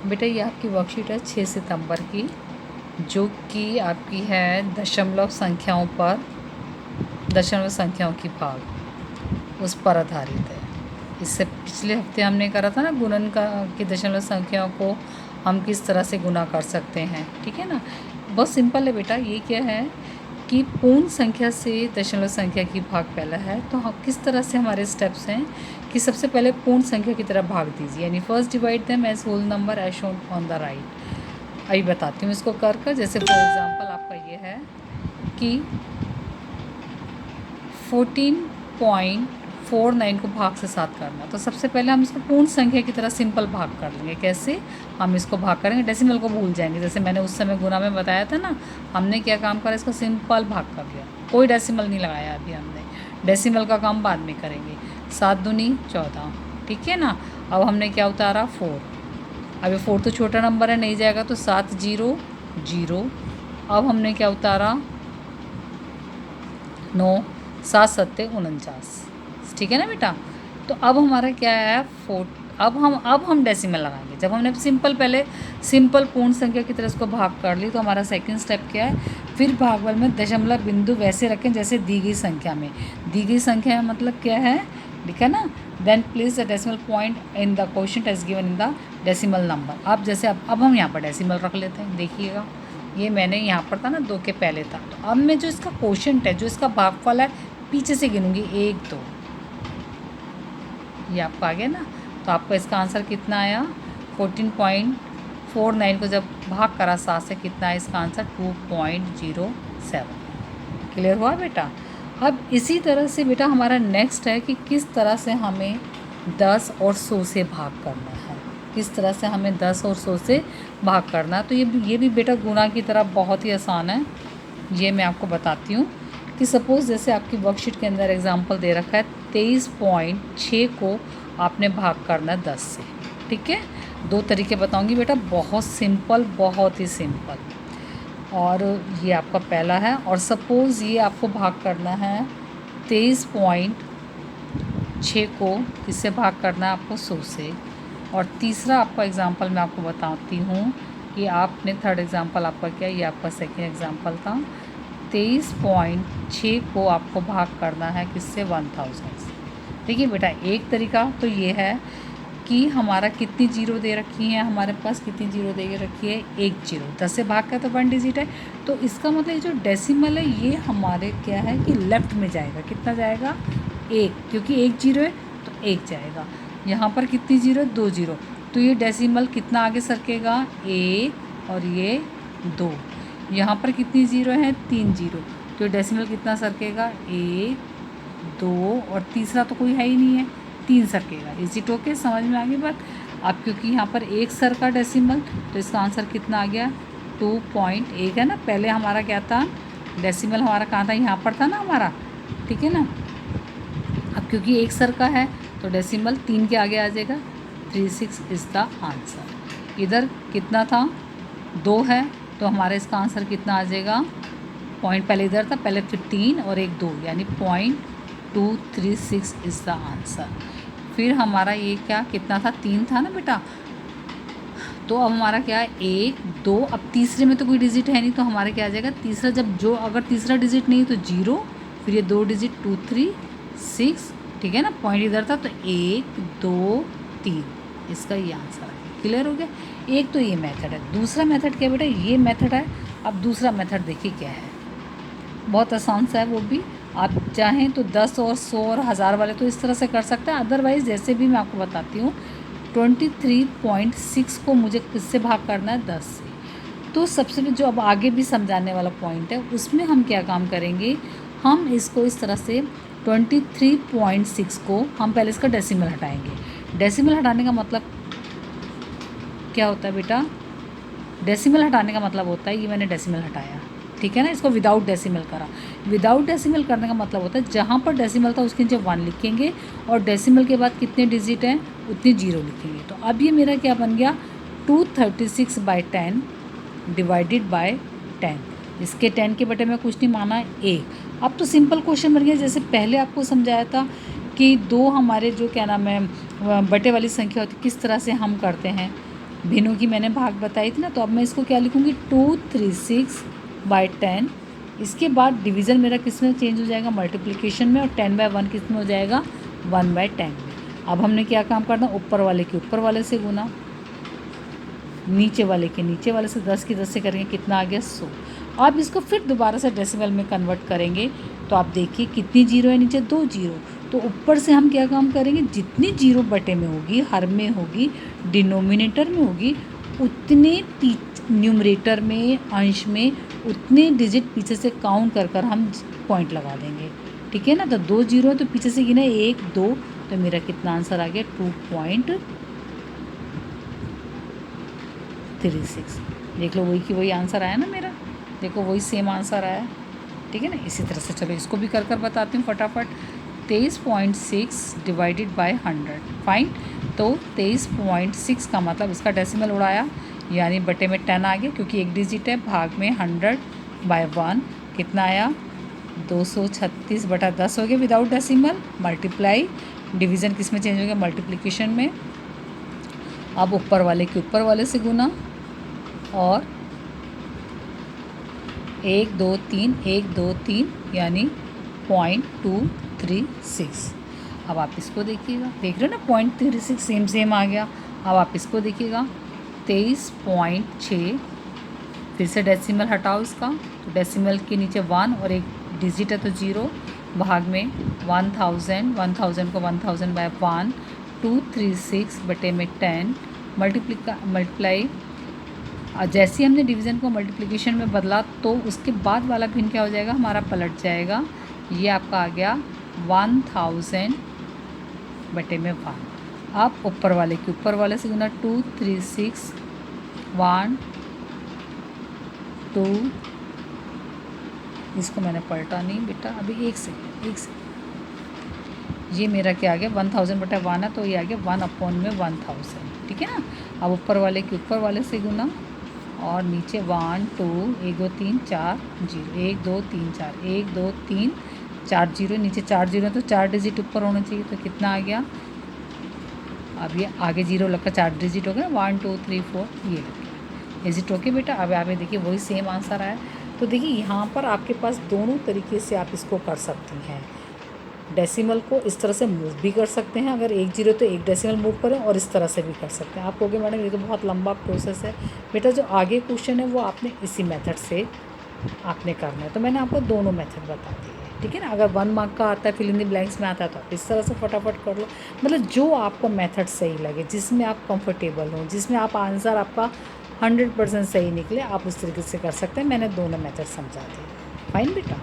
बेटा ये आपकी वर्कशीट है 6 सितंबर की, जो कि आपकी है दशमलव संख्याओं की भाग उस पर आधारित है। इससे पिछले हफ्ते हमने करा था ना गुणन का, कि दशमलव संख्याओं को हम किस तरह से गुना कर सकते हैं, ठीक है ना। बहुत सिंपल है बेटा। ये क्या है कि पूर्ण संख्या से दशमलव संख्या की भाग पहला है, तो हम किस तरह से हमारे स्टेप्स हैं कि सबसे पहले पूर्ण संख्या की तरह भाग दीजिए, यानी first divide them as whole number as shown on the right. अभी बताती हूँ इसको कर। जैसे फॉर एग्जांपल आपका ये है कि 14.49 को भाग से 7 करना, तो सबसे पहले हम इसको पूर्ण संख्या की तरह सिंपल भाग कर लेंगे। कैसे हम इसको भाग करेंगे, डेसिमल को भूल जाएंगे। जैसे मैंने उस समय गुना में बताया था ना, हमने क्या काम करा, इसको सिंपल भाग कर लिया, कोई डेसिमल नहीं लगाया। अभी हमने डेसिमल का काम बाद में करेंगे। 7 दूनी 14, ठीक है ना। अब हमने क्या उतारा 4। अब ये 4 तो छोटा नंबर है, नहीं जाएगा, तो 7 0 0। अब हमने क्या उतारा 9, 7 7 49, ठीक है ना बेटा। तो अब हमारा क्या है 4। अब हम डेसिमल लगाएंगे। जब हमने पहले सिंपल पूर्ण संख्या की तरह इसको भाग कर ली, तो हमारा सेकंड स्टेप क्या है, फिर भागफल में दशमलव बिंदु वैसे रखें जैसे दी गई संख्या में। दी गई संख्या में मतलब क्या है, लिखा ना, then place the decimal point in the quotient as given in the decimal number. अब जैसे अब हम यहाँ पर डेसिमल रख लेते हैं। देखिएगा, ये मैंने यहाँ पर था ना 2 के पहले था, तो अब मैं जो इसका क्वोशिएंट है, जो इसका भागफल है, पीछे से गिनूंगी 1 2, ये आपको आ गया ना। तो आपका इसका आंसर कितना आया, 14.49 को जब भाग करा 7 से, कितना है इसका आंसर 2.07। क्लियर हुआ बेटा। अब इसी तरह से बेटा हमारा नेक्स्ट है कि किस तरह से हमें 10 और 100 से भाग करना है। किस तरह से हमें 10 और 100 से भाग करना है, तो ये भी बेटा गुणा की तरह बहुत ही आसान है। ये मैं आपको बताती हूँ कि सपोज़ जैसे आपकी वर्कशीट के अंदर एग्जांपल दे रखा है 23.6 को आपने भाग करना है 10 से, ठीक है। 2 तरीके बताऊंगी बेटा, बहुत सिंपल, बहुत ही सिंपल। और ये आपका पहला है, और सपोज़ ये आपको भाग करना है 23.6 को किससे भाग करना है आपको 100 से। और तीसरा आपका एग्जांपल मैं आपको बताती हूँ कि आपने थर्ड एग्जांपल आपका क्या, ये आपका सेकेंड एग्जांपल था। 23.6 को आपको भाग करना है किससे, 1000 से। देखिए बेटा, एक तरीका तो ये है कि हमारा कितनी जीरो दे रखी है, हमारे पास कितनी जीरो दे रखी है, 1 जीरो। 10 से भाग का तो 1 डिजिट है, तो इसका मतलब ये जो डेसिमल है ये हमारे क्या है कि लेफ़्ट में जाएगा। कितना जाएगा, 1, क्योंकि 1 जीरो है तो 1 जाएगा। यहाँ पर कितनी जीरो, 2 जीरो, तो ये डेसिमल कितना आगे सरकेगा, 1 और ये 2। यहाँ पर कितनी ज़ीरो है, 3 जीरो, तो डेसिमल कितना सरकेगा, 1 2, और तीसरा तो कोई है ही नहीं है, 3 सरकेगा। इजी टोके, समझ में आ गई बात। अब क्योंकि यहाँ पर 1 सर का डेसिमल, तो इसका आंसर कितना आ गया, 2.1 है ना। पहले हमारा क्या था, डेसिमल हमारा कहाँ था, यहाँ पर था ना हमारा, ठीक है ना। अब क्योंकि 1 सर का है तो डेसिमल 3 के आगे आ जाएगा, 36 इज़ द आंसर। इधर कितना था, 2 है, तो हमारा इसका आंसर कितना आ जाएगा, पॉइंट पहले इधर था, पहले 15 और 1 2, यानी 0.236 इज़ द आंसर। फिर हमारा ये क्या कितना था, 3 था ना बेटा। तो अब हमारा क्या है, 1 2, अब तीसरे में तो कोई डिजिट है नहीं, तो हमारा क्या आ जाएगा, तीसरा जब जो अगर तीसरा डिजिट नहीं तो 0, फिर ये 2 डिजिट 2 3 6, ठीक है ना। पॉइंट इधर था, तो 1 2 3, इसका ये आंसर है। क्लियर हो गया। एक तो ये मेथड है। दूसरा मेथड क्या बेटा, ये मेथड है। अब दूसरा मेथड देखिए क्या है, बहुत आसान सा है वो भी। आप चाहें तो 10 और 100 और 1000 वाले तो इस तरह से कर सकते हैं, अदरवाइज़ जैसे भी मैं आपको बताती हूँ, 23.6 को मुझे किससे भाग करना है, 10 से। तो सबसे जो अब आगे भी समझाने वाला पॉइंट है, उसमें हम क्या काम करेंगे, हम इसको इस तरह से 23.6 को हम पहले इसका डेसिमल हटाएंगे। डेसिमल हटाने का मतलब क्या होता है बेटा, डेसिमल हटाने का मतलब होता है, ये मैंने डेसिमल हटाया, ठीक है ना, इसको विदाउट डेसिमल करा। विदाउट डेसिमल करने का मतलब होता है जहाँ पर डेसिमल था उसके नीचे 1 लिखेंगे, और डेसिमल के बाद कितने डिजिट हैं उतनी 0 लिखेंगे। तो अब ये मेरा क्या बन गया, 236/10 डिवाइडेड बाय 10। इसके 10 के बटे में कुछ नहीं माना, 1। अब तो सिंपल क्वेश्चन बन गया, जैसे पहले आपको समझाया था कि 2 हमारे जो क्या नाम है बटे वाली संख्या होती, किस तरह से हम करते हैं। भिन्नों की मैंने भाग बताई थी ना, तो अब मैं इसको क्या लिखूँगी 236/10। इसके बाद डिवीज़न मेरा किस में चेंज हो जाएगा, मल्टीप्लिकेशन में, और 10/1 किस में हो जाएगा, 1/10 में। अब हमने क्या काम करना, ऊपर वाले के ऊपर वाले से गुना, नीचे वाले के नीचे वाले से, 10 की 10 से करेंगे कितना आ गया 100। अब इसको फिर दोबारा से डेसिमल में कन्वर्ट करेंगे, तो आप देखिए कितनी जीरो है नीचे, 2 जीरो। तो ऊपर से हम क्या काम करेंगे, जितनी जीरो बटे में होगी, हर में होगी, डिनोमिनेटर में होगी, उतने न्यूमरेटर में, अंश में, उतने डिजिट पीछे से काउंट कर कर हम पॉइंट लगा देंगे। ठीक है ना। तो 2 जीरो तो पीछे से गिने 1 2, तो मेरा कितना आंसर आ गया 2.36। देख लो वही की वही आंसर आया ना मेरा, देखो वही सेम आंसर आया। ठीक है ना। इसी तरह से चलो इसको भी कर कर बताती हूँ फटाफट। 23.6 डिवाइडेड बाय 100, फाइन। तो 23.6 का मतलब इसका डेसिमल उड़ाया, यानी बटे में 10 आ गया, क्योंकि एक डिजिट है, भाग में 100/1 कितना आया, 236/10 हो गया विदाउट डेसिमल। मल्टीप्लाई, डिवीज़न किस में चेंज हो गया, मल्टीप्लिकेशन में। अब ऊपर वाले के ऊपर वाले से गुना, और 1 2 3 1 2 3 यानी 0.236। अब आप इसको देखिएगा, देख रहे हो ना 0.36 सेम सेम आ गया। अब आप इसको देखिएगा 23.6, फिर से डेसिमल हटाओ इसका, तो डेसिमल के नीचे 1 और एक डिजिट है तो 0, भाग में 1000 को 1000/1, 236/10, मल्टीप्लाई। जैसे ही हमने डिवीज़न को मल्टीप्लिकेशन में बदला, तो उसके बाद वाला भिन्न क्या हो जाएगा, हमारा पलट जाएगा। ये आपका आ गया 1000/1। अब ऊपर वाले के ऊपर वाले से गुना, 236 1 2, इसको मैंने पलटा नहीं बेटा, अभी एक सेकेंड। ये मेरा क्या आ गया, 1000/1 है, तो ये आ गया 1/1000। ठीक है ना। अब ऊपर वाले के ऊपर वाले से गुना, और नीचे 1 2 1 2 3 4 0, 1 2 3 4 1 2 3 4 0, नीचे 4 0 तो 4 डिजिट ऊपर होना चाहिए, तो कितना आ गया, अब ये आगे 0 लगकर 4 डिजिट हो गया, 1 2 3 4 ये लग गया। इज इट ओके बेटा। अब आप देखिए वही सेम आंसर आया। तो देखिए यहाँ पर आपके पास दोनों तरीके से आप इसको कर सकती हैं। डेसिमल को इस तरह से मूव भी कर सकते हैं, अगर 1 0 तो 1 डेसिमल मूव करें, और इस तरह से भी कर सकते हैं। आप कहोगे मैडम ये तो बहुत लंबा प्रोसेस है। बेटा जो आगे क्वेश्चन है वो आपने इसी मेथड से आपने करना है, तो मैंने आपको दोनों मेथड बता दिए। ठीक है ना। अगर 1 मार्क का आता है, फिल इन द ब्लैंक्स में आता है, तो आप इस तरह से फटाफट कर लो। मतलब जो आपको मेथड सही लगे, जिसमें आप कंफर्टेबल हो, जिसमें आप आंसर आपका 100% सही निकले, आप उस तरीके से कर सकते हैं। मैंने दोनों मेथड समझा दिए। फाइन बेटा।